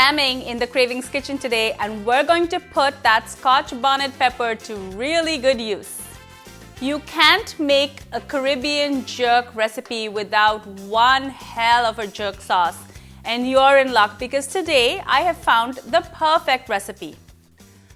jamming in the Kravings kitchen today, and we're going to put that Scotch bonnet pepper to really good use. You can't make a Caribbean jerk recipe without one hell of a jerk sauce, and you're in luck because today I have found the perfect recipe.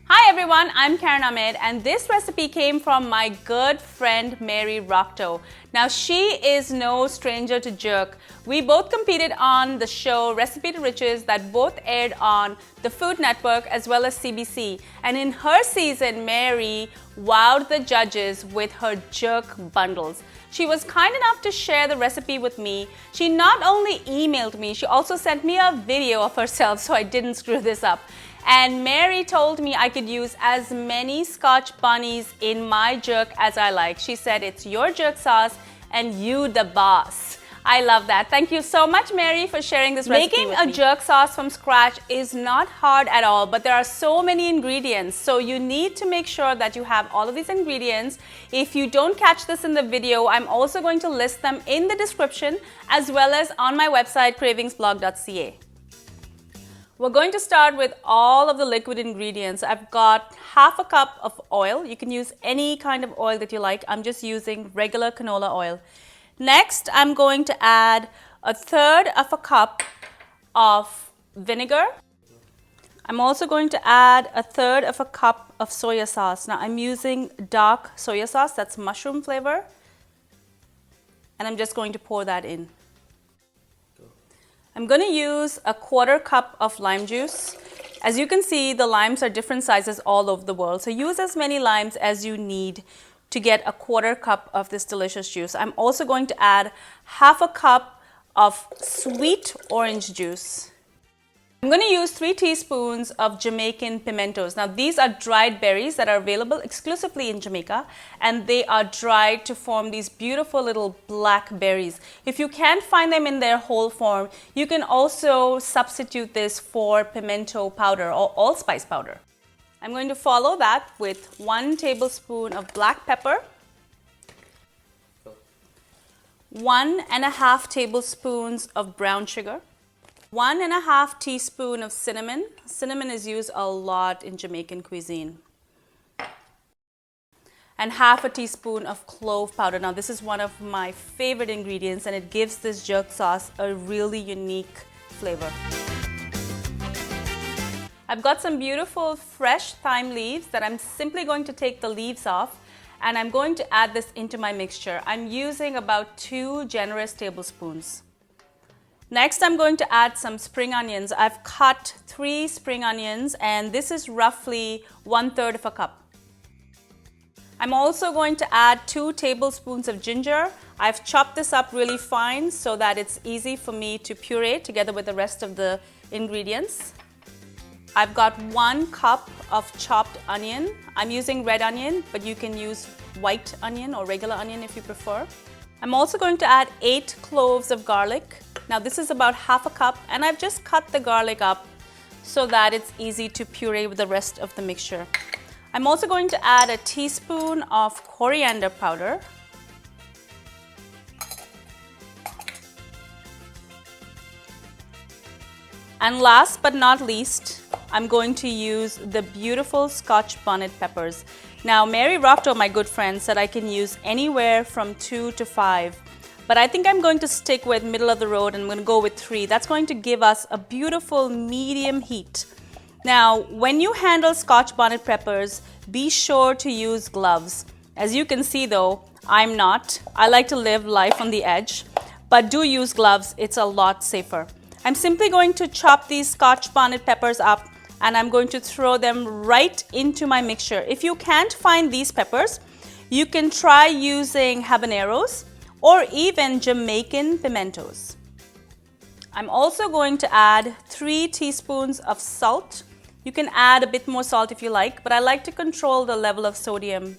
Hi everyone, I'm Karen Ahmed, and this recipe came from my good friend Mary Rockto. Now she is no stranger to jerk. We both competed on the show Recipe to Riches that both aired on the Food Network as well as CBC. And in her season, Mary wowed the judges with her jerk bundles. She was kind enough to share the recipe with me. She not only emailed me, she also sent me a video of herself so I didn't screw this up. And Mary told me I could use as many Scotch bunnies in my jerk as I like. She said, it's your jerk sauce and you the boss. I love that. Thank you so much, Mary, for sharing this recipe with me. Making a jerk sauce from scratch is not hard at all, but there are so many ingredients. So you need to make sure that you have all of these ingredients. If you don't catch this in the video, I'm also going to list them in the description as well as on my website, cravingsblog.ca. We're going to start with all of the liquid ingredients. I've got half a cup of oil. You can use any kind of oil that you like. I'm just using regular canola oil. Next, I'm going to add 1/3 of a cup of vinegar. I'm also going to add 1/3 of a cup of soya sauce. Now, I'm using dark soya sauce, that's mushroom flavor. And I'm just going to pour that in. I'm going to use 1/4 cup of lime juice. As you can see, the limes are different sizes all over the world. So use as many limes as you need to get 1/4 cup of this delicious juice. I'm also going to add half a cup of sweet orange juice. I'm going to use 3 teaspoons of Jamaican pimentos. Now these are dried berries that are available exclusively in Jamaica, and they are dried to form these beautiful little black berries. If you can't find them in their whole form, you can also substitute this for pimento powder or allspice powder. I'm going to follow that with 1 tablespoon of black pepper, 1.5 tablespoons of brown sugar, 1.5 teaspoon of cinnamon. Cinnamon is used a lot in Jamaican cuisine. And half a teaspoon of clove powder. Now this is one of my favorite ingredients and it gives this jerk sauce a really unique flavor. I've got some beautiful fresh thyme leaves that I'm simply going to take the leaves off, and I'm going to add this into my mixture. I'm using about 2 generous tablespoons. Next, I'm going to add some spring onions. I've cut 3 spring onions, and this is roughly 1/3 of a cup. I'm also going to add 2 tablespoons of ginger. I've chopped this up really fine so that it's easy for me to puree together with the rest of the ingredients. I've got 1 cup of chopped onion. I'm using red onion, but you can use white onion or regular onion if you prefer. I'm also going to add 8 cloves of garlic. Now this is about half a cup, and I've just cut the garlic up so that it's easy to puree with the rest of the mixture. I'm also going to add 1 teaspoon of coriander powder. And last but not least, I'm going to use the beautiful Scotch Bonnet Peppers. Now, Mary Rockto, my good friend, said I can use anywhere from 2 to 5. But I think I'm going to stick with middle of the road and I'm going to go with 3. That's going to give us a beautiful medium heat. Now, when you handle Scotch Bonnet Peppers, be sure to use gloves. As you can see though, I'm not. I like to live life on the edge. But do use gloves, it's a lot safer. I'm simply going to chop these Scotch Bonnet Peppers up, and I'm going to throw them right into my mixture. If you can't find these peppers, you can try using habaneros or even Jamaican pimentos. I'm also going to add 3 teaspoons of salt. You can add a bit more salt if you like, but I like to control the level of sodium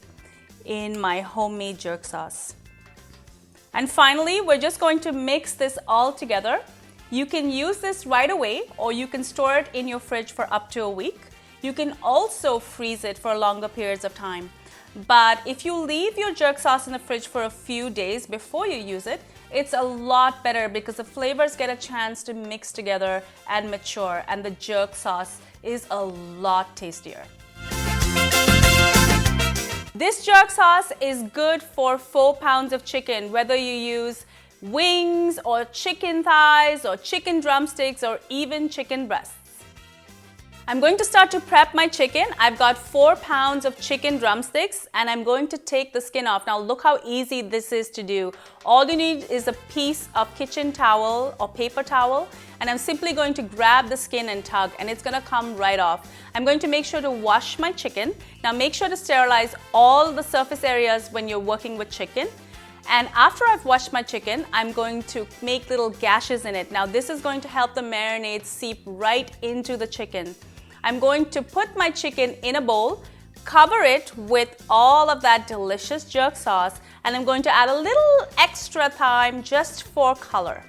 in my homemade jerk sauce. And finally, we're just going to mix this all together. You can use this right away, or you can store it in your fridge for up to a week. You can also freeze it for longer periods of time. But if you leave your jerk sauce in the fridge for a few days before you use it, it's a lot better because the flavors get a chance to mix together and mature, and the jerk sauce is a lot tastier. This jerk sauce is good for 4 pounds of chicken, whether you use wings or chicken thighs or chicken drumsticks or even chicken breasts. I'm going to start to prep my chicken. I've got 4 pounds of chicken drumsticks and I'm going to take the skin off. Now look how easy this is to do. All you need is a piece of kitchen towel or paper towel, and I'm simply going to grab the skin and tug, and it's going to come right off. I'm going to make sure to wash my chicken. Now make sure to sterilize all the surface areas when you're working with chicken. And after I've washed my chicken, I'm going to make little gashes in it. Now this is going to help the marinade seep right into the chicken. I'm going to put my chicken in a bowl, cover it with all of that delicious jerk sauce, and I'm going to add a little extra thyme just for color.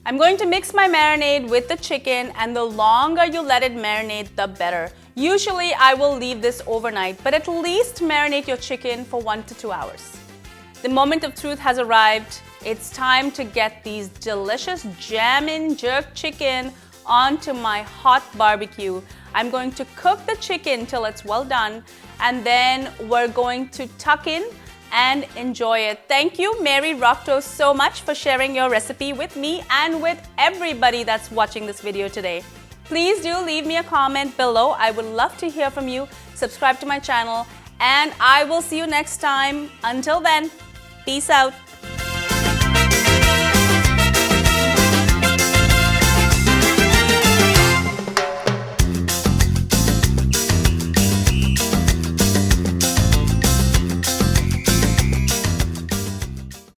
I'm going to mix my marinade with the chicken, and the longer you let it marinate, the better. Usually I will leave this overnight, but at least marinate your chicken for 1 to 2 hours. The moment of truth has arrived. It's time to get these delicious jammin' jerk chicken onto my hot barbecue. I'm going to cook the chicken till it's well done, and then we're going to tuck in and enjoy it. Thank you, Mary Rockto, so much for sharing your recipe with me and with everybody that's watching this video today. Please do leave me a comment below. I would love to hear from you. Subscribe to my channel, and I will see you next time. Until then, peace out.